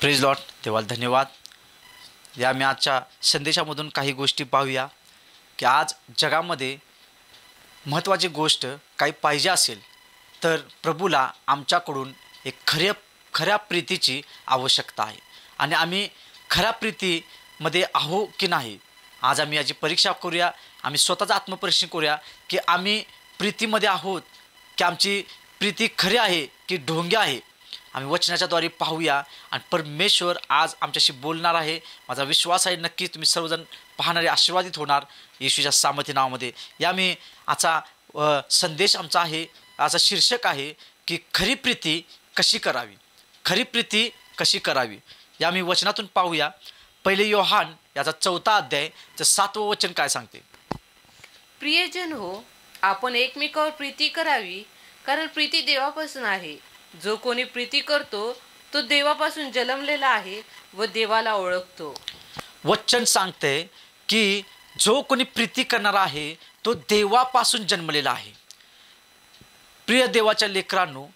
Praise Lord. देवाला धन्यवाद. या मी आजच्या संदेशामधून काही गोष्टी पाहूया की आज जगामध्ये महत्त्वाची गोष्ट काही पाहिजे असेल तर प्रभूला आमच्याकडून एक खऱ्या प्रीतीची आवश्यकता आहे आणि आम्ही खऱ्या प्रीतीमध्ये आहो की नाही. आज आम्ही याची परीक्षा करूया. आम्ही स्वतःचं आत्मपरीक्षण करूया की आम्ही प्रीतीमध्ये आहोत की आमची प्रीती खरी आहे की ढोंगी आहे. आम्ही वचनाच्याद्वारे पाहूया आणि परमेश्वर आज आमच्याशी बोलणार आहे. माझा विश्वास आहे नक्की तुम्ही सर्वजण पाहणारे आशीर्वादित होणार येशूच्या सामर्थ्य नावामध्ये. या मी आजचा संदेश आमचा आहे, आजचा शीर्षक आहे की खरी प्रीती कशी करावी. खरी प्रीती कशी करावी या मी वचनातून पाहूया. पहिले योहान याचा 4 अध्याय 7 वचन काय सांगते. प्रियजन हो, आपण एकमेकावर प्रीती करावी, कारण प्रीती देवापासून आहे. जो कोणी प्रीती करतो तो देवापासून जन्मलेला आहे व देवाला ओळखतो. वचन सांगते की जो कोणी प्रीती करणारा आहे तो देवापासून जन्मलेला आहे. प्रिय देवाच्या लेकरांनो,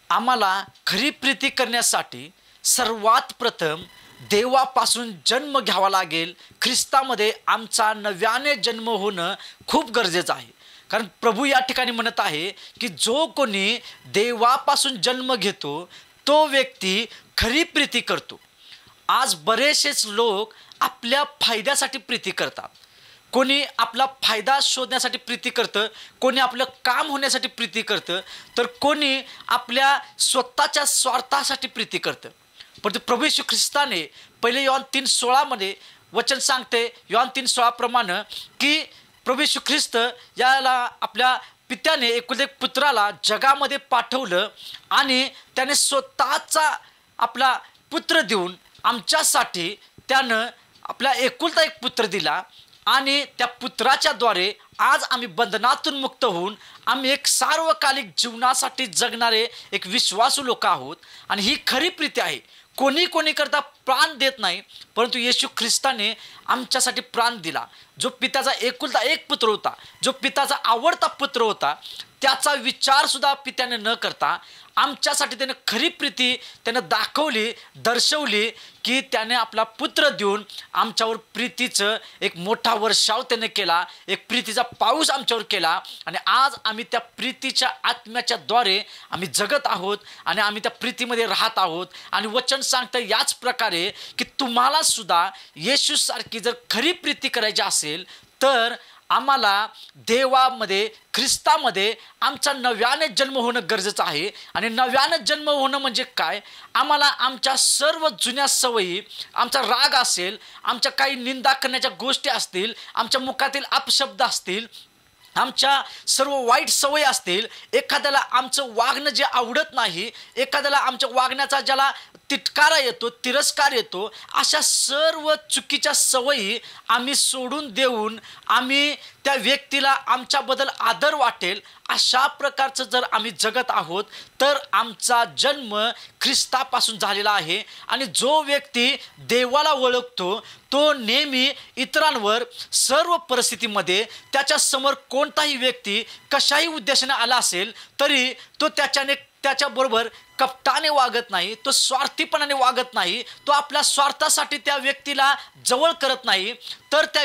आम्हाला खरी प्रीती करण्यासाठी सर्वात प्रथम देवापासून जन्म घ्यावा लागेल. ख्रिस्तामध्ये आमचा नव्याने जन्म होणं खूप गरजेचं आहे. कारण प्रभू या ठिकाणी म्हणत आहे की जो कोणी देवापासून जन्म घेतो तो व्यक्ती खरी प्रीती करतो. आज बरेचसेच लोक आपल्या फायद्यासाठी प्रीती करतात. कोणी आपला फायदा शोधण्यासाठी प्रीती करतं, कोणी आपलं काम होण्यासाठी प्रीती करतं, तर कोणी आपल्या स्वतःच्या स्वार्थासाठी प्रीती करतं. पण प्रभू येशू ख्रिस्ताने पहिले योहान 3:16 वचन सांगते, योहान 3:16 प्रमाणे की प्रभू येशू ख्रिस्त याला आपल्या पित्याने एकुलते एक पुत्राला जगामध्ये पाठवलं आणि त्याने स्वतःचा आपला पुत्र देऊन आमच्यासाठी त्यानं आपला एकुलता एक पुत्र दिला आणि त्या पुत्राच्याद्वारे आज आम्ही बंधनातून मुक्त होऊन आम्ही एक सार्वकालिक जीवनासाठी जगणारे एक विश्वासू लोक आहोत. आणि ही खरी प्रीती आहे. कोणी करता प्राण देत नाही, परंतु येशू ख्रिस्ताने आमच्यासाठी प्राण दिला. जो पित्याचा एकुलता एक पुत्र होता, जो पित्याचा आवडता पुत्र होता, त्याचा विचारसुद्धा पित्याने न करता आमच्यासाठी त्याने खरी प्रीती त्यानं दाखवली, दर्शवली की त्याने आपला पुत्र देऊन आमच्यावर प्रीतीचं एक मोठा वर्षाव त्याने केला, एक प्रीतीचा पाऊस आमच्यावर केला. आणि आज आम्ही त्या प्रीतीच्या आत्म्याच्या द्वारे आम्ही जगत आहोत आणि आम्ही त्या प्रीतीमध्ये राहत आहोत. आणि वचन सांगतं याच प्रकारे की तुम्हाला सुद्धा येशूसारखी जर खरी प्रीती करायची असेल तर आम्हाला देवामध्ये ख्रिस्तामध्ये आमचा नव्याने जन्म होणं गरजेचं आहे. आणि नव्याने जन्म होणं म्हणजे काय? आम्हाला आमच्या सर्व जुन्या सवयी, आमचा राग असेल, आमच्या काही निंदा करण्याच्या गोष्टी असतील, आमच्या मुखातील अपशब्द असतील, आमच्या सर्व वाईट सवयी असतील, एखाद्याला आमचं वागणं जे आवडत नाही, एखाद्याला आमच्या वागण्याचा ज्याला तिटकारा येतो, तिरस्कार येतो, अशा सर्व चुकीच्या सवयी आम्ही सोडून देऊन आम्ही त्या व्यक्तीला आमच्याबद्दल आदर वाटेल अशा प्रकारचं जर आम्ही जगत आहोत तर आमचा जन्म ख्रिस्तापासून झालेला आहे. आणि जो व्यक्ती देवाला ओळखतो तो नेहमी इतरांवर सर्व परिस्थितीमध्ये त्याच्यासमोर कोणताही व्यक्ती कशाही उद्देशाने आला असेल तरी तो त्याच्याबरोबर कपटाने वागत नाही, तो स्वार्थीपणाने वागत नाही, तो आपल्या स्वार्थासाठी त्या व्यक्तीला जवळ करत नाही. तर त्या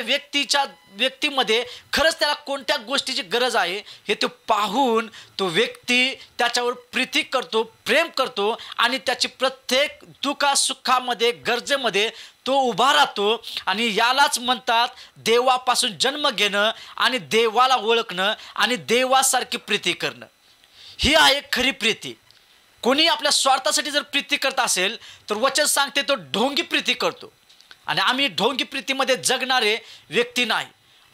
व्यक्तीमध्ये खरंच त्याला कोणत्या गोष्टीची गरज आहे हे तो पाहून तो व्यक्ती त्याच्यावर प्रीती करतो, प्रेम करतो आणि त्याची प्रत्येक दुःखासुखामध्ये, गरजेमध्ये तो उभा राहतो. आणि यालाच म्हणतात देवापासून जन्म घेणं आणि देवाला ओळखणं आणि देवासारखी प्रीती करणं. ही आहे खरी प्रीती. कोणी आपल्या स्वार्थासाठी जर प्रीती करत असेल तर वचन सांगते तो ढोंगी प्रीती करतो. आणि आम्ही ढोंगी प्रीतीमध्ये जगणारे व्यक्ती नाही.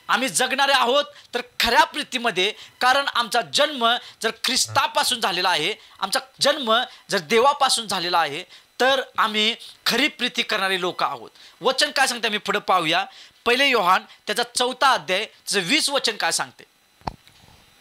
आम्ही जगणारे आहोत तर खऱ्या प्रीतीमध्ये. कारण आमचा जन्म जर ख्रिस्तापासून झालेला आहे, आमचा जन्म जर देवापासून झालेला आहे तर आम्ही खरी प्रीती करणारे लोक आहोत. वचन काय सांगते आम्ही पुढे पाहूया. पहिले योहान त्याचा 4 अध्याय 20 वचन काय सांगते.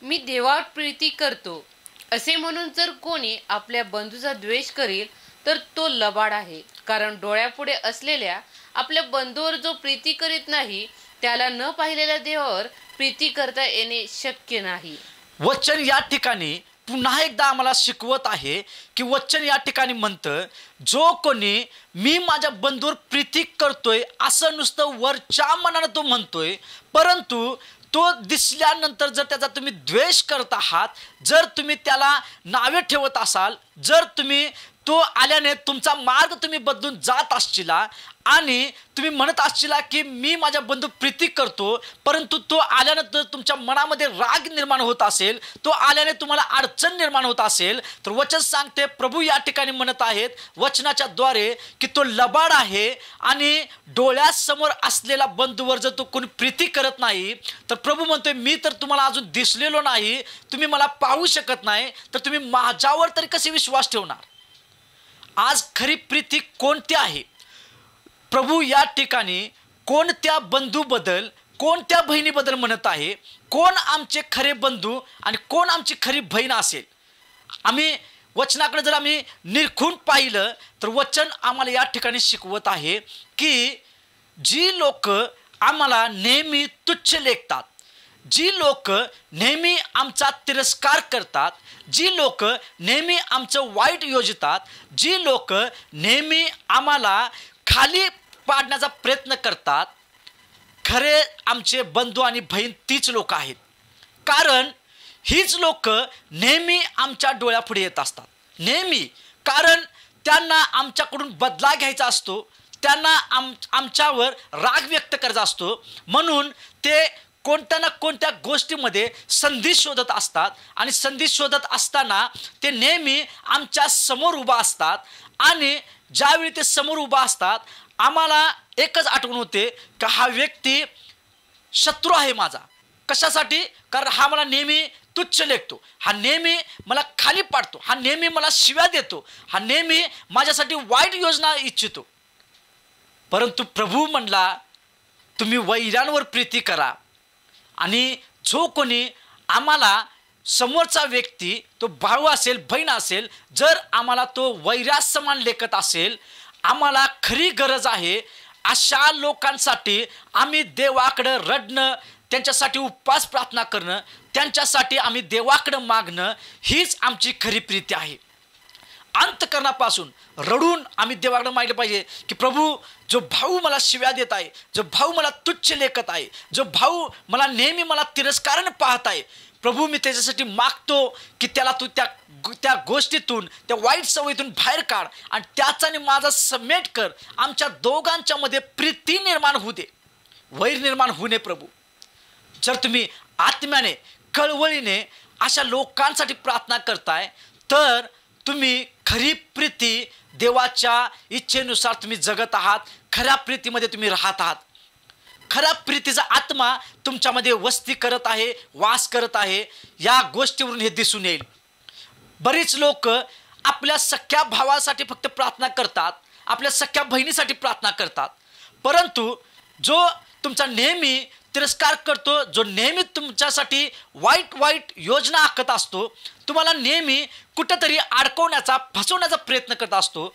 मी देवावर प्रीती करतो असे म्हणून जर कोणी आपल्या बंधूचा द्वेष करेल तर तो लबाड आहे. कारण डोळ्यापुढे असलेल्या आपल्या बंधूवर जो प्रीती करीत नाही त्याला न पाहिलेल्या देवावर प्रीती करता येणे शक्य नाही. वचन या ठिकाणी पुन्हा एकदा आम्हाला शिकवत आहे की वचन या ठिकाणी म्हणतं, जो कोणी मी माझ्या बंधूवर प्रीती करतोय असं नुसतं वरच्या मनानं तो म्हणतोय, परंतु तो दिसल्यानंतर जर त्याचा तुम्ही द्वेष करत आहात, जर तुम्ही त्याला नावे ठेवत असाल, जर तुम्ही तो आल्याने तुमचा मार्ग तुम्ही बदलून जात असशिला आणि तुम्ही म्हणत असशिला की मी माझ्या बंधू प्रीती करतो, परंतु तो आल्यानंतर तुमच्या मनामध्ये राग निर्माण होत असेल, तो आल्याने तुम्हाला अडचण निर्माण होत असेल, तर वचन सांगते, प्रभू या ठिकाणी म्हणत आहेत वचनाच्या द्वारे की तो लबाड आहे आणि डोळ्यासमोर असलेला बंधूवर जर तो कोणी प्रीती करत नाही, तर प्रभू म्हणतोय मी तर तुम्हाला अजून दिसलेलो नाही, तुम्ही मला पाहू शकत नाही, तर तुम्ही माझ्यावर तरी कसे विश्वास ठेवणार? आज खरी प्रीती कोणती आहे? प्रभू या ठिकाणी कोणत्या बंधूबद्दल, कोणत्या बहिणीबद्दल म्हणत आहे? कोण आमचे खरे बंधू आणि कोण आमची खरी बहीण असेल? आम्ही वचनाकडे जर आम्ही निरखून पाहिलं तर वचन आम्हाला या ठिकाणी शिकवत आहे की जी लोक आम्हाला नेहमी तुच्छ लेखतात, जी लोक नेहमी आमचा तिरस्कार करतात, जी लोक नेहमी आमचं वाईट योजतात, जी लोक नेहमी आम्हाला खाली पाडण्याचा प्रयत्न करतात, खरे आमचे बंधू आणि बहीण तीच लोक आहेत. कारण हीच लोक नेहमी आमच्या डोळ्यापुढे येत असतात, नेहमी. कारण त्यांना आमच्याकडून बदला घ्यायचा असतो, त्यांना आमच्यावर राग व्यक्त करायचा असतो, म्हणून ते कोणत्या ना कोणत्या गोष्टीमध्ये संधी शोधत असतात आणि संधी शोधत असताना ते नेहमी आमच्या समोर उभा असतात. आणि ज्यावेळी ते समोर उभा असतात आम्हाला एकच आठवण होते की हा व्यक्ती शत्रू आहे माझा. कशासाठी? कारण हा मला नेहमी तुच्छ लेखतो, हा नेहमी मला खाली पाडतो, हा नेहमी मला शिव्या देतो, हा नेहमी माझ्यासाठी वाईट योजना इच्छितो. परंतु प्रभू म्हणला तुम्ही वैरांवर प्रीती करा आणि जो कोणी आम्हाला समोरचा व्यक्ती, तो भाऊ असेल बहीण असेल, जर आम्हाला तो वैरास समान लेखत असेल, आम्हाला खरी गरज आहे अशा लोकांसाठी आम्ही देवाकडं रडणं, त्यांच्यासाठी उपवास प्रार्थना करणं, त्यांच्यासाठी आम्ही देवाकडं मागणं, हीच आमची खरी प्रीती आहे. अंतःकरणापासून रडून आम्ही देवाकडे मागितलं पाहिजे की प्रभू, जो भाऊ मला शिव्या देत आहे, जो भाऊ मला तुच्छ लेखत आहे, जो भाऊ मला नेहमी मला तिरस्काराने पाहत आहे, प्रभू मी त्याच्यासाठी मागतो की त्याला तू त्या गोष्टीतून, त्या वाईट सवयीतून बाहेर काढ आणि त्याचाने माझा समेट कर. आमच्या दोघांच्या मध्ये प्रीती निर्माण होऊ दे, वैर निर्माण होऊ नये. प्रभू, जर तुम्ही आत्म्याने कळवळीने अशा लोकांसाठी प्रार्थना करताय तर तुम्ही खरी प्रीती देवाच्या इच्छेनुसार तुम्ही जगत आहात, खऱ्या प्रीतीमध्ये तुम्ही राहत आहात. खऱ्या प्रीतीचा आत्मा तुमच्यामध्ये वस्ती करत आहे, वास करत आहे. या गोष्टीवरून हे दिसून येईल. बरीच लोक आपल्या सख्या भावासाठी फक्त प्रार्थना करतात, आपल्या सख्या बहिणीसाठी प्रार्थना करतात, परंतु जो तुमचा नेहमी तिरस्कार करतो, जो नेहमी तुमच्यासाठी वाईट योजना आखत असतो, तुम्हाला नेहमी कुठंतरी अडकवण्याचा, फसवण्याचा प्रयत्न करत असतो,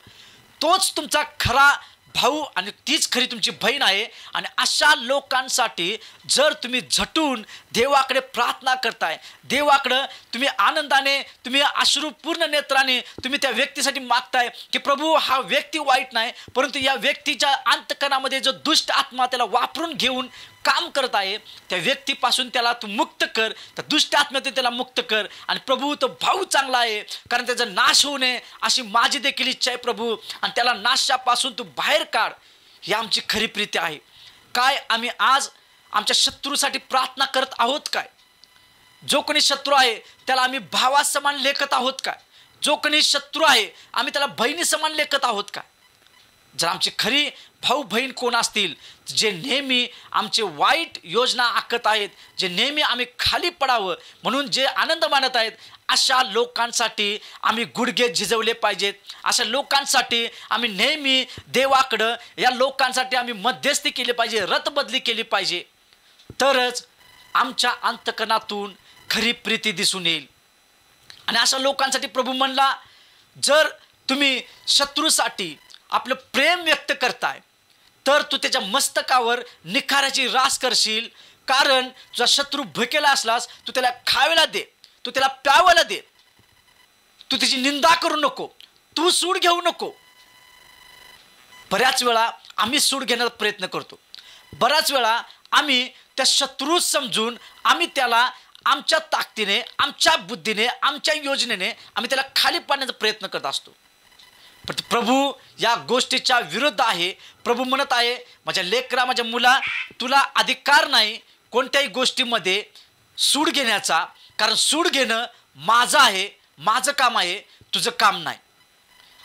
तोच तुमचा खरा भाऊ आणि तीच खरी तुमची बहीण आहे. आणि अशा लोकांसाठी जर तुम्ही झटून देवाकडे प्रार्थना करताय, देवाकडं तुम्ही आनंदाने, तुम्ही अश्रुपूर्ण नेत्राने तुम्ही त्या व्यक्तीसाठी मागताय की प्रभू, हा व्यक्ती वाईट नाही, परंतु या व्यक्तीच्या अंतःकरणामध्ये जो दुष्ट आत्मा त्याला वापरून घेऊन काम करत आहे, त्या व्यक्तीपासून त्याला तू मुक्त कर, त्या दुष्ट आत्म्यातून त्याला मुक्त कर. आणि प्रभू, तो भाऊ चांगला आहे कारण त्याचा नाश होऊ नये अशी माझी देखील इच्छा आहे प्रभू, आणि त्याला नाशापासून तू बाहेर काढ. ही आमची खरी प्रीती आहे. काय आम्ही आज आमच्या शत्रूसाठी प्रार्थना करत आहोत काय? जो कोणी शत्रू आहे त्याला आम्ही भावा समान लेखत आहोत काय? जो कोणी शत्रू आहे आम्ही त्याला बहिणी समान लेखत आहोत काय? जर आमची खरी भाऊ बहीण कोण असतील, जे नेहमी आमचे वाईट योजना आखत आहेत, जे नेहमी आम्ही खाली पडावं म्हणून जे आनंद मानत आहेत, अशा लोकांसाठी आम्ही गुडघे झिजवले पाहिजेत. अशा लोकांसाठी आम्ही नेहमी देवाकडं, या लोकांसाठी आम्ही मध्यस्थी केली पाहिजे, रथबदली केली पाहिजे. तरच आमच्या अंतःकरणातून खरी प्रीती दिसून येईल. आणि अशा लोकांसाठी प्रभू म्हणला, जर तुम्ही शत्रूसाठी आपलं प्रेम व्यक्त करताय तर तू त्याच्या मस्तकावर निखाराची रास करशील. कारण तुझा शत्रू भुकेला असलास तू त्याला खायला दे, तू त्याला प्यावायला दे. तू तिची निंदा करू नको, तू सूड घेऊ नको. बऱ्याच वेळा आम्ही सूड घेण्याचा प्रयत्न करतो. बऱ्याच वेळा आम्ही त्या शत्रू समजून आम्ही त्याला आमच्या ताकदीने, आमच्या बुद्धीने, आमच्या योजनेने आम्ही त्याला खाली पाडण्याचा प्रयत्न करत असतो. पण प्रभू या गोष्टीच्या विरुद्ध आहे. प्रभू म्हणत आहे, माझ्या लेकरा, माझ्या मुला, तुला अधिकार नाही कोणत्याही गोष्टीमध्ये सूड घेण्याचा, कारण सूड घेणं माझं आहे, माझं काम आहे, तुझं काम नाही.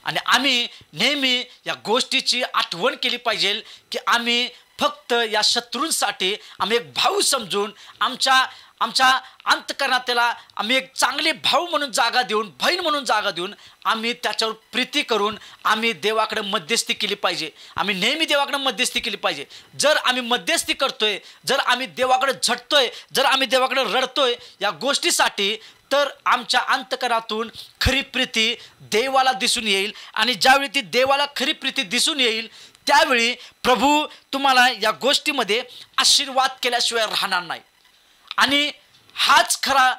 आणि आम्ही नेहमी या गोष्टीची आठवण केली पाहिजे की आम्ही फक्त या शत्रूंसाठी आम्ही एक भाऊ समजून आमच्या अंतःकरणात त्याला आम्ही एक चांगले भाऊ म्हणून जागा देऊन, बहीण म्हणून जागा देऊन आम्ही त्याच्यावर प्रीती करून आम्ही देवाकडे मध्यस्थी केली पाहिजे. आम्ही नेहमी देवाकडे मध्यस्थी केली पाहिजे. जर आम्ही मध्यस्थी करतोय, जर आम्ही देवाकडे झटतोय, जर आम्ही देवाकडे रडतोय या गोष्टीसाठी, तर आमच्या अंतःकरणातून खरी प्रीती देवाला दिसून येईल. आणि ज्यावेळी ती देवाला खरी प्रीती दिसून येईल त्यावेळी प्रभू तुम्हाला या गोष्टीमध्ये आशीर्वाद केल्याशिवाय राहणार नाही. आणि हाच खरा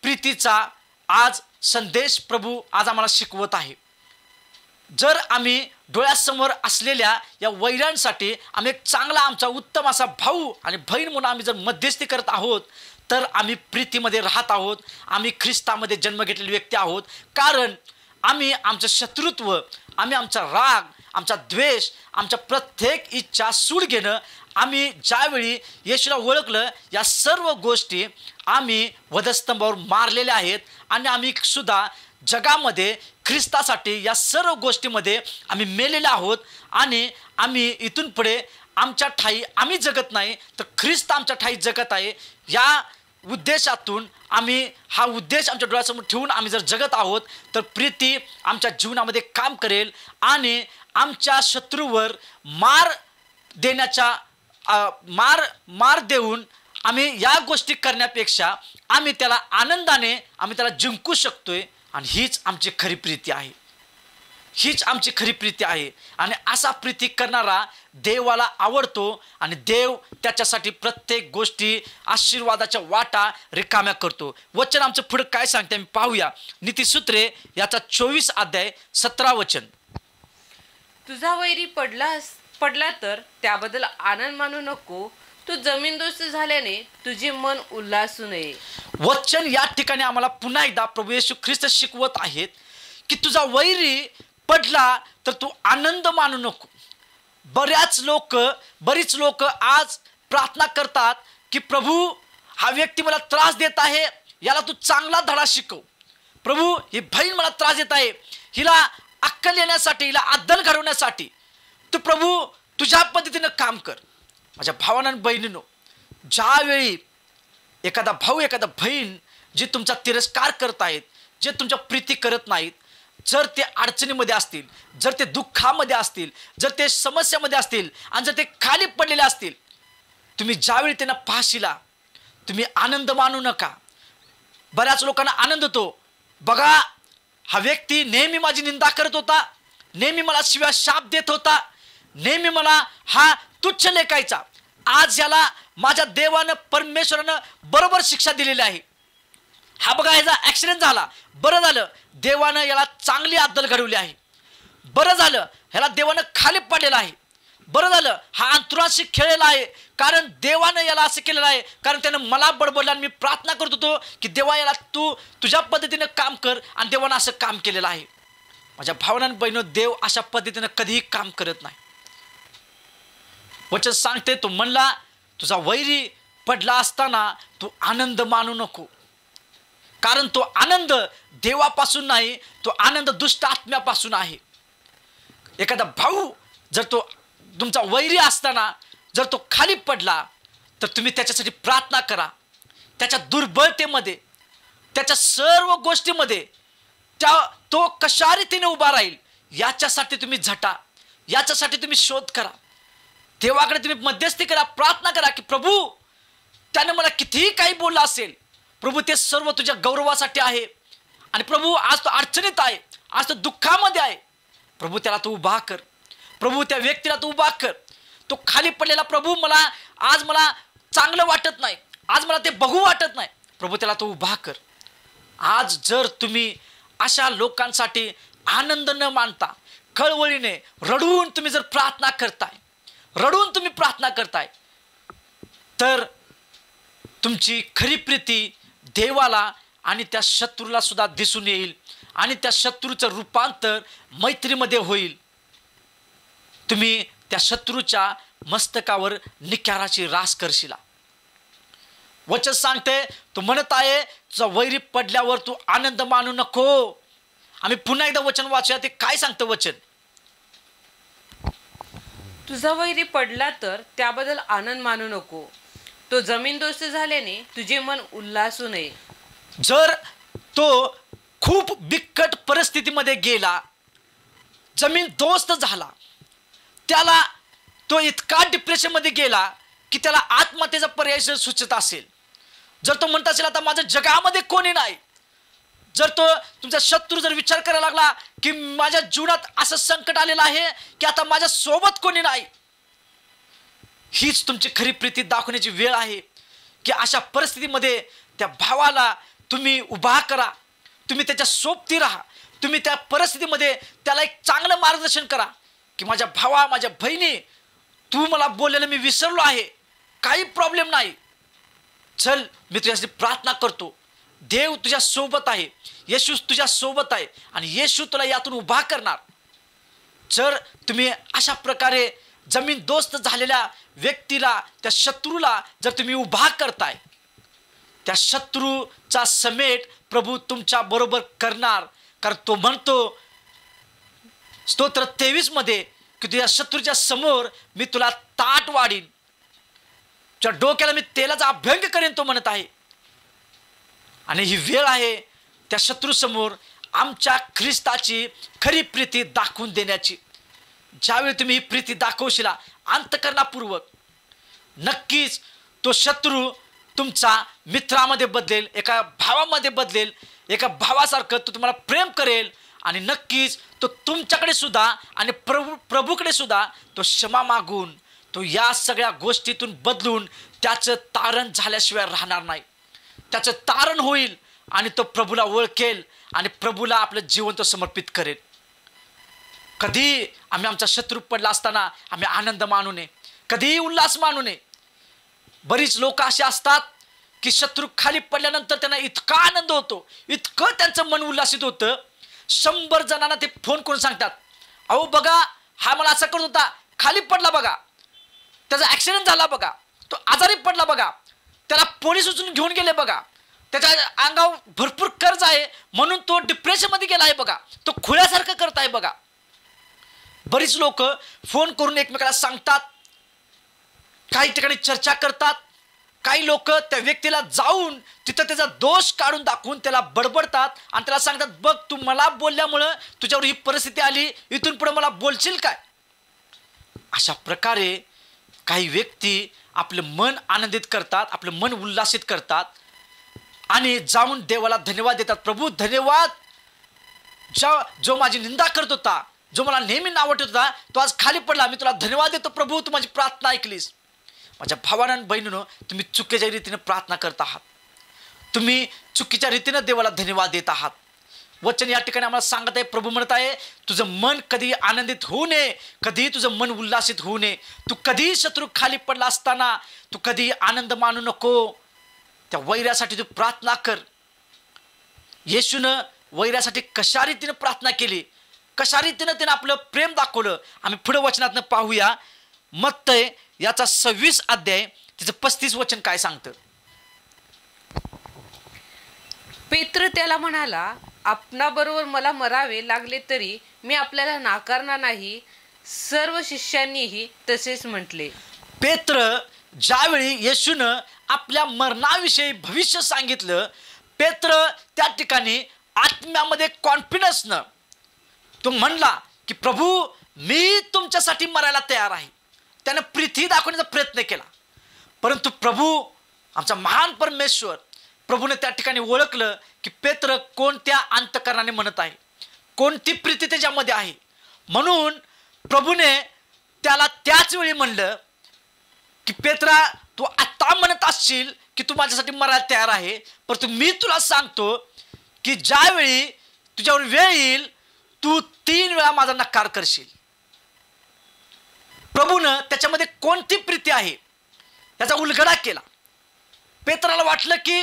प्रीतीचा आज संदेश प्रभू आज आम्हाला शिकवत आहे. जर आम्ही डोळ्यासमोर असलेल्या या वैरांसाठी आम्ही एक चांगला, आमचा उत्तम असा भाऊ आणि बहीण म्हणून आम्ही जर मध्यस्थी करत आहोत, तर आम्ही प्रीतीमध्ये राहत आहोत, आम्ही ख्रिस्तामध्ये जन्म घेतलेली व्यक्ती आहोत. कारण आम्ही आमचं शत्रुत्व, आम्ही आमचा राग, आमचा द्वेष, आमच्या प्रत्येक इच्छा सूड घेणं, आम्ही ज्यावेळी येशूला ओळखलं, या सर्व गोष्टी आम्ही वधस्तंभावर मारलेल्या आहेत. आणि आम्ही सुद्धा जगामध्ये ख्रिस्तासाठी या सर्व गोष्टीमध्ये आम्ही मेलेले आहोत. आणि आम्ही इथून पुढे आमच्या ठाई आम्ही जगत नाही, तर ख्रिस्त आमच्या ठाई जगत आहे. या उद्देशातून आम्ही हा उद्देश आमच्या डोळ्यासमोर ठेवून आम्ही जर जगत आहोत, तर प्रीती आमच्या जीवनामध्ये काम करेल. आणि आमच्या शत्रूवर मार देऊन आम्ही या गोष्टी करण्यापेक्षा आम्ही त्याला आनंदाने आम्ही त्याला जिंकू शकतोय. आणि हीच आमची खरी प्रीती आहे, हीच आमची खरी प्रीती आहे. आणि असा प्रीती करणारा देवाला आवडतो. आणि देव त्याच्यासाठी प्रत्येक गोष्टी, आशीर्वादाच्या वाटा रिकाम्या करतो. वचन आमचं पुढं काय सांगते आम्ही पाहूया. नीतिसूत्रे याचा 24 अध्याय 17 वचन. तुझा वैरी पडला तर त्याबद्दल आनंद मानू नको, तू जमीनदोस्त झाल्याने तुझे मन उल्हासू नये. वचन या ठिकाणी आम्हाला पुन्हा एकदा प्रभू येशू ख्रिस्त शिकवत आहेत की तुझा वैरी पडला तर तू आनंद मानू नको. बरीच लोक आज प्रार्थना करतात की प्रभू, हा व्यक्ती मला त्रास देत आहे, याला तू चांगला धडा शिकव. प्रभू, ही बहीण मला त्रास देत आहे, हिला अक्कल येण्यासाठी, हिला अद्दल घडवण्यासाठी तू प्रभू तुझ्या पद्धतीनं काम कर. माझ्या भावांना आणि बहिणींनो, ज्यावेळी एखादा भाऊ, एखादा बहीण जे तुमचा तिरस्कार करत आहेत, जे तुमच्या प्रीती करत नाहीत, जर ते अडचणीमध्ये असतील, जर ते दुःखामध्ये असतील, जर ते समस्यामध्ये असतील आणि जर ते खाली पडलेले असतील, तुम्ही ज्यावेळी त्यांना पाहशिला, तुम्ही आनंद मानू नका. बऱ्याच लोकांना आनंद होतो, बघा हा व्यक्ती नेहमी माझी निंदा करत होता, नेहमी मला शिव्या शाप देत होता, नेहमी मला हा तुच्छ लेखायचा, आज याला माझ्या देवानं, परमेश्वरानं बरोबर शिक्षा दिलेली आहे. हा बघा याचा ॲक्सिडेंट झाला, बरं झालं देवानं याला चांगली अद्दल घडवली आहे, बरं झालं ह्याला देवानं खाली पाडलेलं आहे, बरं झालं हा अंतराशी खेळलेला आहे, कारण देवानं याला असं केलेलं आहे, कारण त्यानं मला बडबडलं आणि मी प्रार्थना करत होतो की देवा याला तू तुझ्या पद्धतीनं काम कर, आणि देवानं असं काम केलेलं आहे. माझ्या भावना आणि बहिणींनो, देव अशा पद्धतीनं कधीही काम करत नाही. वचन सांगते, तो म्हणला तुझा वैरी पडला असताना तू आनंद मानू नको, कारण तो आनंद देवापासून नाही, तो आनंद दुष्ट आत्म्यापासून आहे. एखादा भाऊ जर तो तुमचा वैरी असताना जर तो खाली पडला, तर तुम्ही त्याच्यासाठी प्रार्थना करा. त्याच्या दुर्बलतेमध्ये, त्याच्या सर्व गोष्टीमध्ये तो कशा रीतीने उभा राहील याच्यासाठी तुम्ही झटा, याच्यासाठी तुम्ही शोध करा. देवाकडे तुम्ही मध्यस्थी करा, प्रार्थना करा की प्रभू, त्याने मला कितीही काही बोललं असेल, प्रभू ते सर्व तुझ्या गौरवासाठी आहे. आणि प्रभू आज तो अडचणीत आहे, आज तो दुःखामध्ये आहे, प्रभू त्याला तू उभा कर, प्रभू त्या व्यक्तीला तू उभा कर. तो खाली पडलेला, प्रभू आज मला चांगलं वाटत नाही, आज मला ते बघू वाटत नाही, प्रभू त्याला तू उभा कर. आज जर तुम्ही अशा लोकांसाठी आनंद न मानता कळवळीने रडून तुम्ही जर प्रार्थना करताय, रडून तुम्ही प्रार्थना करताय, तर तुमची खरी प्रीती देवाला आणि त्या शत्रूला सुद्धा दिसून येईल आणि त्या शत्रूचं रूपांतर मैत्रीमध्ये होईल. तुम्ही त्या शत्रूच्या मस्तकावर निक्याराची रास करशीला. वचन सांगते, तू म्हणत आहे तुझा वैरी पडल्यावर तू आनंद मानू नको. आम्ही पुन्हा एकदा वचन वाचूया, ते काय सांगतं वचन. तुझा वैरी पडला तर त्याबद्दल आनंद मानू नको, तो जमीनदोस्त झाल्याने तुझे मन उल्हासू नये. जर तो खूप बिकट परिस्थितीमध्ये गेला, जमीन दोस्त झाला, त्याला तो इतका डिप्रेशनमध्ये गेला की त्याला आत्महत्येचा पर्याय जर सुचत असेल, जर तो म्हणत असेल आता माझ्या जगामध्ये कोणी नाही, जर तो तुमचा शत्रू जर विचार करायला लागला की माझ्या जीवनात असं संकट आलेलं आहे की आता माझ्या सोबत कोणी नाही, हीच तुमची खरी प्रीती दाखवण्याची वेळ आहे की अशा परिस्थितीमध्ये त्या भावाला तुम्ही उभा करा, तुम्ही त्याच्या सोबती राहा, तुम्ही त्या परिस्थितीमध्ये त्याला एक चांगलं मार्गदर्शन करा की माझ्या भावा, माझ्या बहिणी, तू मला बोललेलं मी विसरलो आहे, काही प्रॉब्लेम नाही, चल मी तुझ्यासाठी प्रार्थना करतो, देव तुझ्या सोबत आहे, येशू तुझ्या सोबत आहे आणि येशू तुला यातून उभा करणार. जर तुम्ही अशा प्रकारे जमीन दोस्त झालेल्या व्यक्तीला, त्या शत्रूला जर तुम्ही उभा करताय, त्या शत्रूचा समेट प्रभू तुमच्या बरोबर करणार. कारण तो म्हणतो स्तोत्र 23 मध्ये की तुझ्या शत्रूच्या समोर मी तुला ताट वाढीन, तुझ्या डोक्याला मी तेलाचा अभ्यंग करेन, तो म्हणत आहे. आणि ही वेळ आहे त्या शत्रूसमोर आमच्या ख्रिस्ताची खरी प्रीती दाखवून देण्याची. ज्यावेळी तुम्ही ही प्रीती दाखवशीला अंतःकरणापूर्वक, नक्कीच तो शत्रू तुमचा मित्रामध्ये बदलेल, एका भावामध्ये बदलेल, एका भावासारखं तो तुम्हाला प्रेम करेल आणि नक्कीच तो तुमच्याकडे सुद्धा आणि प्रभूकडे सुद्धा तो क्षमा मागून, तो या सगळ्या गोष्टीतून बदलून त्याचं तारण झाल्याशिवाय राहणार नाही. त्याचं तारण होईल आणि तो प्रभूला ओळखेल आणि प्रभूला आपलं जीवन तो समर्पित करेल. कधी आम्ही आमचा शत्रू पडला असताना आम्ही आनंद मानू नये, कधीही उल्हास मानू नये. बरीच लोक असे असतात की शत्रू खाली पडल्यानंतर त्यांना इतका आनंद होतो, इतकं त्यांचं मन उल्हासित होतं, 100 जणांना ते फोन करून सांगतात, अहो बघा हा मला असं करत होता, खाली पडला बघा, त्याचा ॲक्सिडेंट झाला बघा, तो आजारी पडला बघा, त्याला पोलीस उचलून घेऊन गेले बघा, त्याच्या अंगावर भरपूर कर्ज आहे म्हणून तो डिप्रेशनमध्ये गेला आहे बघा, तो खुळ्यासारखं करत आहे बघा. बरीच लोक फोन करून एकमेकाला सांगतात, काही ठिकाणी चर्चा करतात, काही लोक त्या व्यक्तीला जाऊन तिथं त्याचा दोष काढून दाखवून त्याला बडबडतात आणि त्याला सांगतात, बघ तू मला बोलल्यामुळं तुझ्यावर ही परिस्थिती आली, इथून पुढे मला बोलशील काय. अशा प्रकारे काही व्यक्ती आपलं मन आनंदित करतात, आपलं मन उल्हासित करतात आणि जाऊन देवाला धन्यवाद देतात, प्रभू धन्यवाद, जो माझी निंदा करत होता, जो मला नेहमी नावटत होता, तो आज खाली पडला, मी तुला धन्यवाद देतो प्रभू, तू माझी प्रार्थना ऐकलीस. माझ्या भावानं बहिणीनं, तुम्ही चुकीच्या रीतीने प्रार्थना करत आहात, तुम्ही चुकीच्या रीतीने देवाला धन्यवाद देत आहात. वचन या ठिकाणी आम्हाला सांगत आहे, प्रभू म्हणत आहे तुझं मन कधी आनंदित होऊ नये, कधी तुझं मन उल्हासित होऊ नये, तू कधी शत्रू खाली पडला असताना तू कधी आनंद मानू नको. त्या वैऱ्यासाठी तू प्रार्थना कर. येशूनं वैऱ्यासाठी कशा रीतीने प्रार्थना केली, कशा रीतीने त्यानं आपलं प्रेम दाखवलं, आम्ही पुढे वचनातनं पाहूया. मत्तय याचा 26 अध्याय तिचं 35 वचन काय सांगतं. पेत्र त्याला म्हणाला, आपणाबरोबर मला मरावे लागले तरी मी आपल्याला नाकारणार नाही. सर्व शिष्यांनीही तसेच म्हटले. पेत्र ज्यावेळी येशूनं आपल्या मरणाविषयी भविष्य सांगितलं, पेत्र त्या ठिकाणी आत्म्यामध्ये कॉन्फिडन्सनं तो म्हणला की प्रभू मी तुमच्यासाठी मरायला तयार आहे. त्यानं प्रीती दाखवण्याचा प्रयत्न केला, परंतु प्रभू आमचा महान परमेश्वर प्रभूने त्या ठिकाणी ओळखलं की पेत्र कोणत्या अंतःकरणाने म्हणत आहे, कोणती प्रीती त्याच्यामध्ये आहे. म्हणून प्रभूने त्याला त्याच वेळी म्हणलं की पेत्रा तू आता म्हणत असशील की तू माझ्यासाठी मरायला तयार आहे, परंतु मी तुला सांगतो की ज्यावेळी तुझ्यावर वेळ येईल, तू 3 वेळा माझा नकार करशील. प्रभूनं त्याच्यामध्ये कोणती प्रीती आहे याचा उलगडा केला. पेत्राला वाटलं की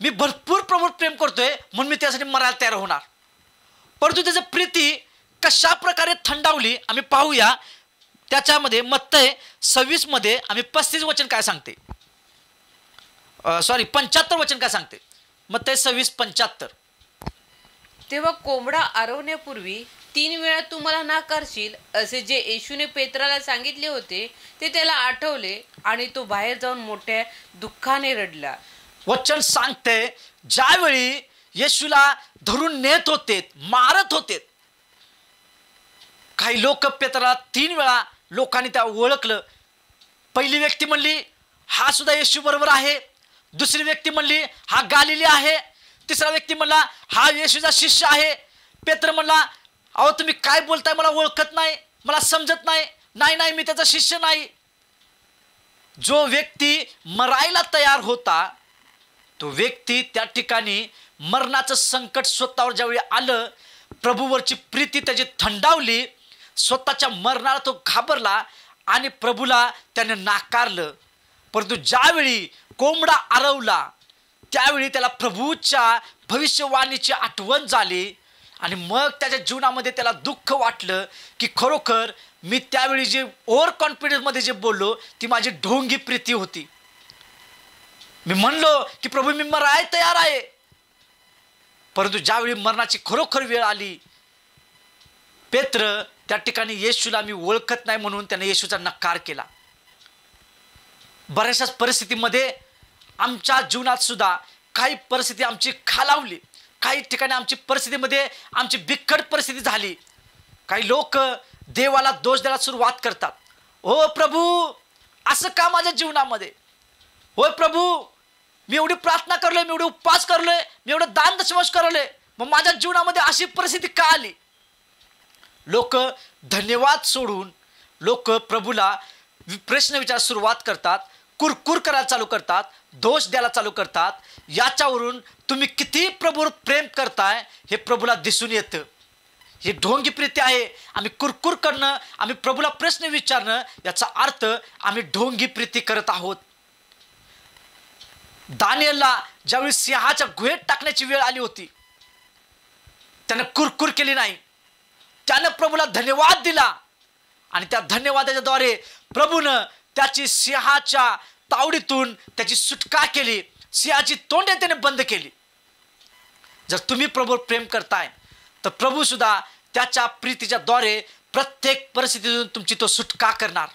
मी भरपूर प्रभूवर प्रेम करतोय म्हणून मी त्यासाठी मरायला तयार होणार. परंतु त्याची प्रीती कशा प्रकारे थंडावली आम्ही पाहूया. त्याच्यामध्ये मत्तय 26 मध्ये आम्ही 35 वचन काय सांगते, 75 वचन काय सांगते. मत्तय 26:75. तेव्हा कोंबडा आरवण्यापूर्वी 3 वेळा तू मला नाकारशील असे जे येशूने पेत्राला सांगितले होते ते त्याला आठवले आणि तो बाहेर जाऊन मोठ्या दुःखाने रडला. वचन सांगते ज्यावेळी येशूला धरून नेत होते, मारत होते, काही लोक पेत्राला 3 वेळा लोकांनी त्या ओळखलं. पहिली व्यक्ती म्हणली हा सुद्धा येशू बरोबर आहे. दुसरी व्यक्ती म्हणली हा गालिली आहे. तिसरा व्यक्ती म्हणला हा येशूचा शिष्य आहे. पेत्र म्हणला अहो तुम्ही काय बोलताय, मला ओळखत नाही, मला समजत नाही. नाही नाही मी त्याचा शिष्य नाही. जो व्यक्ती मरायला तयार होता तो व्यक्ती त्या ठिकाणी मरणाचं संकट स्वतःवर ज्यावेळी आलं, प्रभूवरची प्रीती त्याची थंडावली, स्वतःच्या मरणाला तो घाबरला आणि प्रभूला त्याने नाकारलं. परंतु ज्यावेळी कोंबडा आरवला त्यावेळी त्याला प्रभूच्या भविष्यवाणीची आठवण झाली आणि मग त्याच्या जीवनामध्ये त्याला दुःख वाटलं की खरोखर मी त्यावेळी जे ओव्हर कॉन्फिडन्स मध्ये जे बोललो ती माझी ढोंगी प्रीती होती. मी म्हणलो की प्रभू मी मराय तयार आहे, परंतु ज्यावेळी मरणाची खरोखर वेळ आली, पेत्र त्या ठिकाणी येशूला मी ओळखत नाही म्हणून त्याने येशूचा नकार केला. बऱ्याचशा परिस्थितीमध्ये आमच्या जीवनात सुद्धा काही परिस्थिती आमची खालावली, काही ठिकाणी आमची परिस्थितीमध्ये आमची बिकट परिस्थिती झाली. काही लोक देवाला दोष द्यायला सुरुवात करतात. ओ प्रभू असं का माझ्या जीवनामध्ये, होय प्रभू मी एवढी प्रार्थना करलोय, मी एवढे उपवास करलोय, मी एवढं दान दशमांश करलोय, मग माझ्या जीवनामध्ये अशी परिस्थिती का आली. लोक धन्यवाद सोडून लोक प्रभूला प्रश्न विचार सुरुवात करतात, कुरकुर करायला चालू करतात, दोष द्यायला चालू करतात. याच्यावरून तुम्ही किती प्रभूवर प्रेम करताय हे प्रभूला दिसून येतं. ही ढोंगी प्रीती आहे. आम्ही कुरकुर करणं, आम्ही प्रभूला प्रश्न विचारणं याचा अर्थ आम्ही ढोंगी प्रीती करत आहोत. दानिएलला ज्यावेळी सिंहाच्या गुहेत टाकण्याची वेळ आली होती त्यानं कुरकुर केली नाही, त्यानं प्रभूला धन्यवाद दिला आणि त्या धन्यवादाच्याद्वारे प्रभूनं त्याची सिंहाच्या तावडीतून त्याची सुटका केली, सिंहाची तोंडे त्याने बंद केली. जर तुम्ही प्रभूवर प्रेम करताय तर प्रभू सुद्धा त्याच्या प्रीतीच्या द्वारे प्रत्येक परिस्थितीतून तुमची तो सुटका करणार.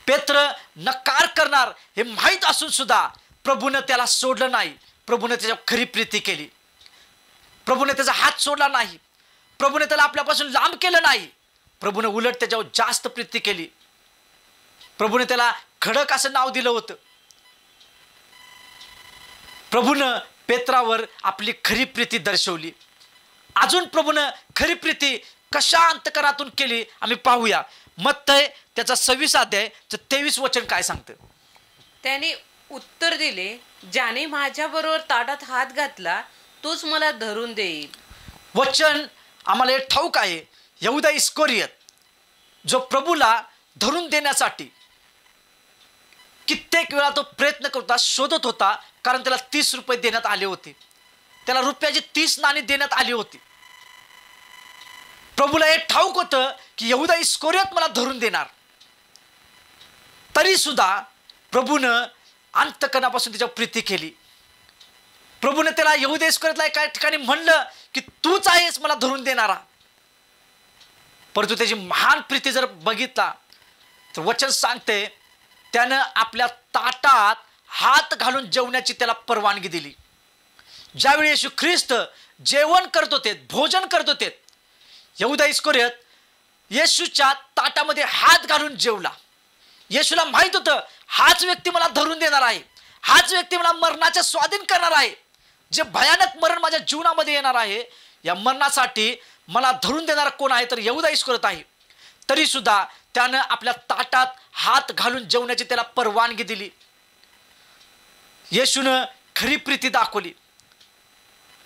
पेत्र नकार करणार हे माहीत असून सुद्धा प्रभूने त्याला सोडलं नाही. प्रभूने त्याच्यावर खरी प्रीती केली. प्रभूने त्याचा हात सोडला नाही. प्रभूने त्याला आपल्यापासून लांब केलं नाही. प्रभूने उलट त्याच्यावर जास्त प्रीती केली. प्रभूने त्याला खडक असं नाव दिलं होतं. प्रभूनं पेत्रावर आपली खरी प्रीती दर्शवली. अजून प्रभूनं खरी प्रीती कशा अंतकरातून केली आम्ही पाहूया. मत्तय त्याचा 26 अध्याय 23 वचन काय सांगतं. त्याने उत्तर दिले, ज्याने माझ्याबरोबर ताटात हात घातला तोच मला धरून देईल. वचन आम्हाला हे ठाऊक आहे, यहुदा इस्करियोत जो प्रभूला धरून देण्यासाठी कित्येक वेळा तो प्रयत्न करत होता, शोधत होता, कारण त्याला 30 रुपये देण्यात आले होते. त्याला रुपयाची 30 नाणी देण्यात आली होती. प्रभूला हे ठाऊक होतं की यहुदा इस्करियोत मला धरून देणार. तरी सुद्धा प्रभूनं अंतकरणापासून त्याच्यावर प्रीती केली. प्रभूने त्याला यहुदा इस्करियोतला एका ठिकाणी म्हणलं की तूच आहेस मला धरून देणारा. परंतु त्याची महान प्रीती जर बघितला तर वचन सांगते त्यानं आपल्या ताटात हात घालून जेवण्याची त्याला परवानगी दिली. ज्यावेळी येशू ख्रिस्त जेवण करत होते, भोजन करत होते, यहुदा इस्करियोत येशूच्या ताटामध्ये हात घालून जेवला. येशूला माहित होतं हाच व्यक्ती मला धरून देणार आहे, हाच व्यक्ती मला मरणाच्या स्वाधीन करणार आहे. जे भयानक मरण माझ्या जीवनामध्ये येणार आहे या मरणासाठी मला धरून देणारा कोण आहे तर यहुदा इस्करियोत आहे. तरी सुद्धा त्यानं आपल्या ताटात हात घालून जेवण्याची त्याला परवानगी दिली. येशूनं खरी प्रीती दाखवली.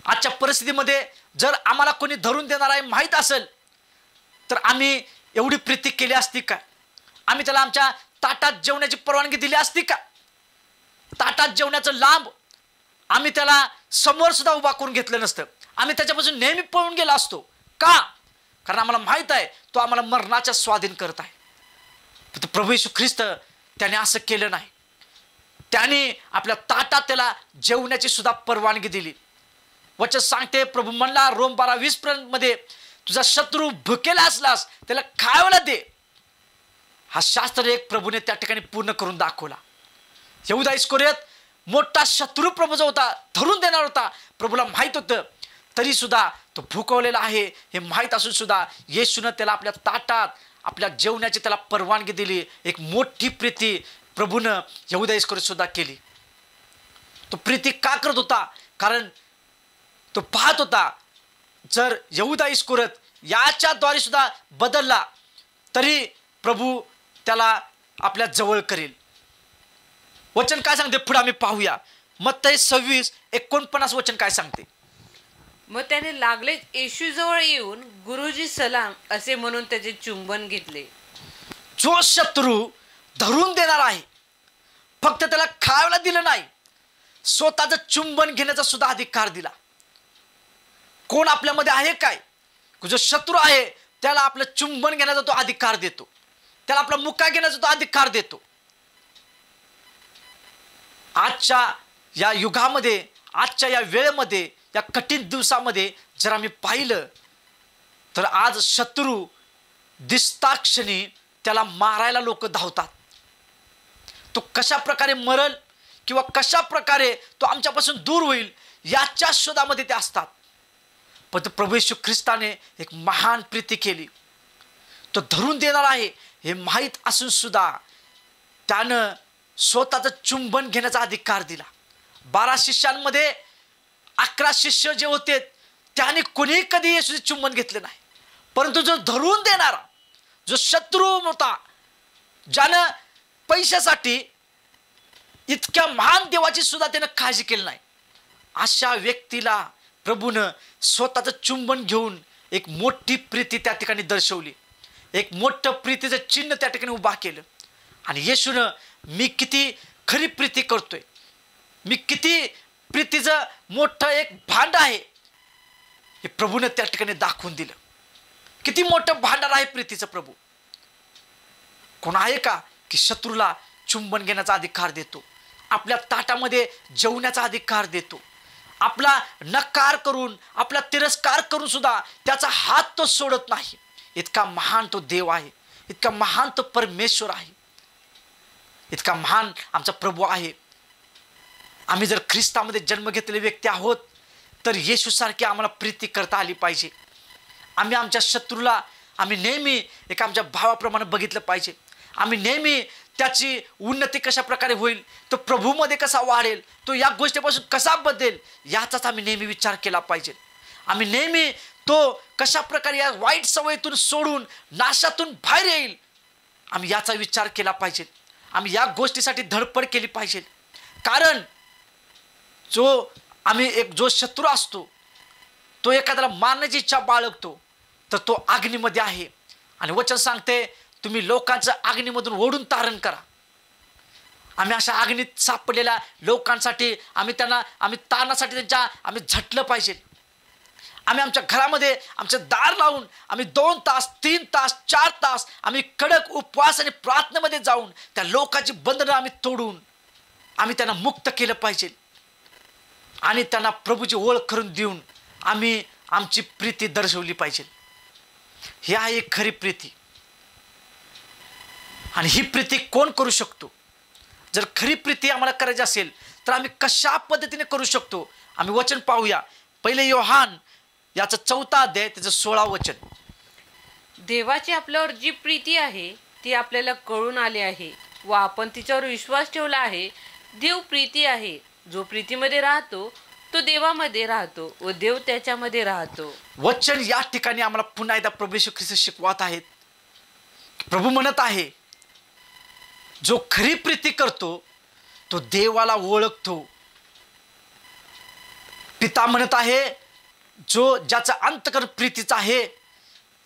आजच्या परिस्थितीमध्ये जर आम्हाला कोणी धरून देणार आहे माहीत असेल तर आम्ही एवढी प्रीती केली असती का? आम्ही त्याला आमच्या ताटात जेवण्याची परवानगी दिली असती का? ताटात जेवण्याचं लांब आम्ही त्याला समोर सुद्धा उभा करून घेतलं नसतं. आम्ही त्याच्यापासून नेहमी पळून गेलो असतो. का? कारण आम्हाला माहित आहे तो आम्हाला मरणाच्या स्वाधीन करत आहे. पण प्रभू येशू ख्रिस्त त्याने असं केलं नाही. त्याने आपल्या ताटात त्याला जेवण्याची सुद्धा परवानगी दिली. वचन सांगते, प्रभू म्हणला रोम 12:20 मध्ये, तुझा शत्रू भुकेला असलास त्याला खायला दे. हा शास्त्र एक प्रभूने त्या ठिकाणी पूर्ण करून दाखवला. यहूदा इस्करियोत मोठा शत्रू प्रभूचा होता, धरून देणार होता. प्रभूला माहित होतं, तरी सुद्धा तो भुकवलेला आहे हे माहीत असून सुद्धा येशूनं त्याला आपल्या ताटात आपल्या जेवण्याची त्याला परवानगी दिली. एक मोठी प्रीती प्रभूनं यहूदा इस्करियोत सुद्धा केली. तो प्रीती का करत होता? कारण तो पाहत होता जर यहूदा इस्करियोत याच्याद्वारे सुद्धा बदलला तरी प्रभू त्याला आपल्या जवळ करेल. वचन काय सांगते पुढे आम्ही पाहूया. मत्ती 26:49 वचन काय सांगते? मग त्याने लागलेच येशू जवळ येऊन गुरुजी सलाम असे म्हणून त्याचे चुंबन घेतले. जो शत्रू धरून देणार आहे, फक्त त्याला खायला दिलं नाही, स्वतःचं चुंबन घेण्याचा सुद्धा अधिकार दिला. कोण आपल्यामध्ये आहे काय? जो शत्रू आहे त्याला आपलं चुंबन घेण्याचा तो अधिकार देतो, त्याला आपला मुक्का घेण्याचा तो अधिकार देतो. आजच्या या युगामध्ये, आजच्या या वेळेमध्ये, या कठीण दिवसामध्ये जर आम्ही पाहिलं तर आज शत्रू दिसताक्षणी त्याला मारायला लोक धावतात. तो कशा प्रकारे मरल किंवा कशा प्रकारे तो आमच्यापासून दूर होईल याच्या शोधामध्ये ते असतात. पण प्रभू येशू ख्रिस्ताने एक महान प्रीती केली. तो धरून देणार आहे हे माहीत असून सुद्धा त्यानं स्वतःचं चुंबन घेण्याचा अधिकार दिला. 12 शिष्यांमध्ये 11 शिष्य जे होते त्याने कोणी कधी येशूचे चुंबन घेतले नाही. परंतु जो धरून देणारा, जो शत्रू होता, ज्यानं पैशासाठी इतक्या महान देवाची सुद्धा त्यानं काळजी केली नाही, अशा व्यक्तीला प्रभूनं स्वतःचं चुंबन घेऊन एक मोठी प्रीती त्या ठिकाणी दर्शवली. एक मोठं प्रीतीचं चिन्ह त्या ठिकाणी उभा केलं. आणि येशूनं मी किती खरी प्रीती करतोय, मी किती प्रीतीचं मोठं एक भांड आहे हे प्रभूनं त्या ठिकाणी दाखवून दिलं. किती मोठं भांडार आहे प्रीतीचं प्रभू. कोण आहे का की शत्रूला चुंबन घेण्याचा अधिकार देतो, आपल्या ताटामध्ये जेवण्याचा अधिकार देतो, आपला नकार करून, आपला तिरस्कार करून सुद्धा त्याचा हात तो सोडत नाही. इतका महान तो देव आहे, इतका महान तो परमेश्वर आहे, इतका महान आमचा प्रभू आहे. आम्ही जर ख्रिस्तामध्ये जन्म घेतलेले व्यक्ती आहोत तर येशूसारखी आम्हाला प्रीती करता आली पाहिजे. आम्ही आमच्या शत्रूला आम्ही नेहमी एक आमच्या भावाप्रमाणे बघितलं पाहिजे. आम्ही नेहमी त्याची उन्नती कशा प्रकारे होईल, तो प्रभूमध्ये कसा वाढेल, तो या गोष्टीपासून कसा बदलेल याचाच आम्ही नेहमी विचार केला पाहिजे. आम्ही नेहमी तो कशा प्रकारे या वाईट सवयीतून सोडून नाशातून बाहेर येईल आम्ही याचा विचार केला पाहिजे. आम्ही या गोष्टीसाठी धडपड केली पाहिजे. कारण जो शत्रू असतो तो एखाद्याला मारण्याची इच्छा बाळगतो तर तो अग्नीमध्ये आहे. आणि वचन सांगते तुम्ही लोकांचं अग्नीमधून ओढून तारण करा. आम्ही अशा अग्नीत सापडलेल्या लोकांसाठी आम्ही तारणासाठी आम्ही झटलं पाहिजे. आम्ही आमच्या घरामध्ये आमचं दार लावून आम्ही 2 तास 3 तास 4 तास आम्ही कडक उपवास आणि प्रार्थनेमध्ये जाऊन त्या लोकांची बंधनं आम्ही तोडून आम्ही त्यांना मुक्त केलं पाहिजे. आणि त्यांना प्रभूची ओळख करून देऊन आम्ही आमची प्रीती दर्शवली पाहिजे. ही आहे एक खरी प्रीती. आणि ही प्रीती कोण करू शकतो? जर खरी प्रीती आम्हाला करायची असेल तर आम्ही कशा पद्धतीने करू शकतो? आम्ही वचन पाहूया. 1 योहान याचं 4 अध्याय त्याचं 16 वचन. देवाची आपल्यावर जी प्रीती आहे ती आपल्याला कळून आली आहे व आपण तिच्यावर विश्वास ठेवला आहे. देव प्रीती आहे. जो प्रीतीमध्ये राहतो तो देवामध्ये राहतो व देव त्याच्यामध्ये राहतो. वचन या ठिकाणी आम्हाला पुन्हा एकदा प्रभू येशू ख्रिस्त शिकवत आहेत. प्रभू म्हणत आहे जो खरी प्रीती करतो तो देवाला ओळखतो. पिता म्हणत आहे ज्याचा अंतकरण प्रीतीचा आहे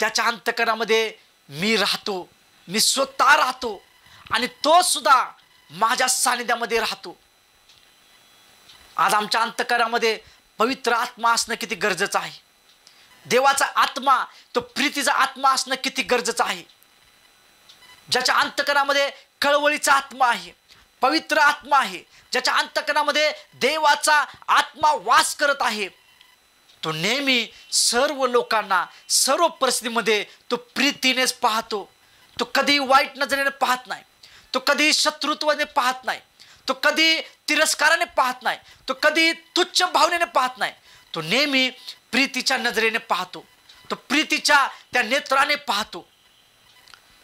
त्याच्या अंतकरणामध्ये मी राहतो, मी स्वतः राहतो आणि तो सुद्धा माझ्या सानिध्यामध्ये राहतो. आज आमच्या अंतकरणामध्ये पवित्र आत्मा असणं किती गरजेचं आहे. देवाचा आत्मा, तो प्रीतीचा आत्मा असणं किती गरजेचं आहे. ज्याच्या अंतकरणामध्ये कळवळीचा आत्मा आहे, पवित्र आत्मा आहे, ज्याच्या अंतकरणामध्ये देवाचा आत्मा वास करत आहे, तो नेहमी सर्व लोकांना सर्व परिस्थितीमध्ये तो प्रीतीनेच पाहतो. तो कधी वाईट नजरेने पाहत नाही, तो कधी शत्रुत्वाने पाहत नाही, तो कधी तिरस्काराने पाहत नाही, तो कधी तुच्छ भावनेने पाहत नाही. तो नेहमी प्रीतीच्या नजरेने पाहतो, तो प्रीतीच्या त्या नेत्राने पाहतो.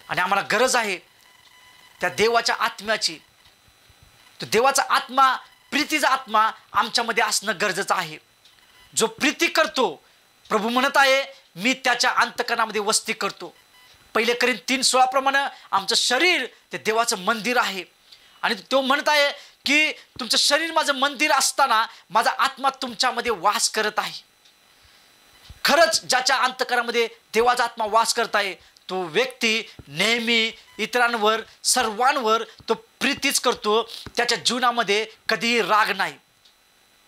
आणि आम्हाला गरज आहे त्या देवाच्या आत्म्याची. तो देवाचा आत्मा, प्रीतीचा आत्मा आमच्यामध्ये असणं गरजेचं आहे. जो प्रीती करतो, प्रभू म्हणत आहे मी त्याच्या अंतकरणामध्ये वस्ती करतो. 1 कोरिंथ 3:16 प्रमाणे आमचं शरीर ते देवाचं मंदिर आहे. आणि तो म्हणत आहे की तुमचं शरीर माझं मंदिर असताना माझा आत्मा तुमच्यामध्ये वास करत आहे. खरंच ज्याच्या अंतकरणामध्ये देवाचा आत्मा वास करत आहे तो व्यक्ती नेहमी इतरांवर, सर्वांवर तो प्रीतीच करतो. त्याच्या जीवनामध्ये कधीही राग नाही,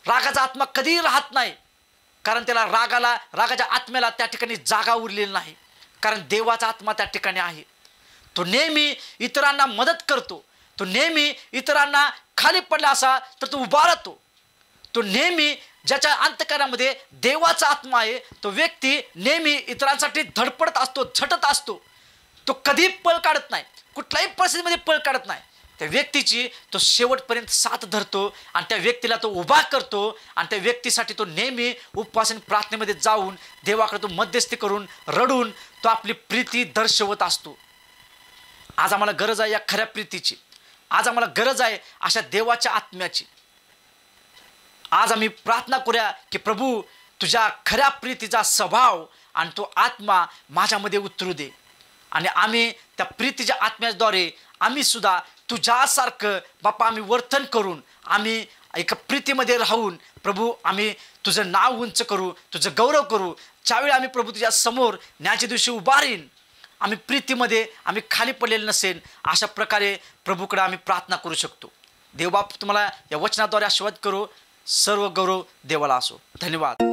रागाचा आत्मा कधीही राहत नाही. कारण त्याला रागाच्या आत्म्याला त्या ठिकाणी जागा उरलेली नाही, कारण देवाचा आत्मा त्या ठिकाणी आहे. तो नेहमी इतरांना मदत करतो, तो नेहमी इतरांना खाली पडला असा तर तो उभा राहतो. तो नेहमी ज्याच्या अंतकरणामध्ये देवाचा आत्मा आहे तो व्यक्ती नेहमी इतरांसाठी धडपडत असतो, झटत असतो. तो कधी पळ काढत नाही, कुठल्याही परिस्थितीमध्ये पळ काढत नाही. त्या व्यक्तीची तो शेवटपर्यंत साथ धरतो आणि त्या व्यक्तीला तो उभा करतो. आणि त्या व्यक्तीसाठी तो नेहमी उपवास आणि प्रार्थनेमध्ये जाऊन देवाकडे तो मध्यस्थी करून रडून तो आपली प्रीती दर्शवत असतो. आज आम्हाला गरज आहे या खऱ्या प्रीतीची. आज आम्हाला गरज आहे अशा देवाच्या आत्म्याची. आज आम्ही प्रार्थना करूया की प्रभू तुझ्या खऱ्या प्रीतीचा स्वभाव आणि तो आत्मा माझ्यामध्ये उतरू दे. आणि आम्ही त्या प्रीतीच्या आत्म्याद्वारे आम्ही सुद्धा तुझ्यासारखं बाप्पा आम्ही वर्तन करून आम्ही एका प्रीतीमध्ये राहून प्रभू आम्ही तुझं नाव उंच करू, तुझं गौरव करू. ज्यावेळी आम्ही प्रभू तुझ्या समोर न्यायाच्या दिवशी उभा राहीन, आम्ही प्रीतीमध्ये आम्ही खाली पडलेलं नसेल. अशा प्रकारे प्रभूकडे आम्ही प्रार्थना करू शकतो. देवबाप तुम्हाला या वचनाद्वारे आशीर्वाद करू. सर्व गौरव देवाला असो. धन्यवाद.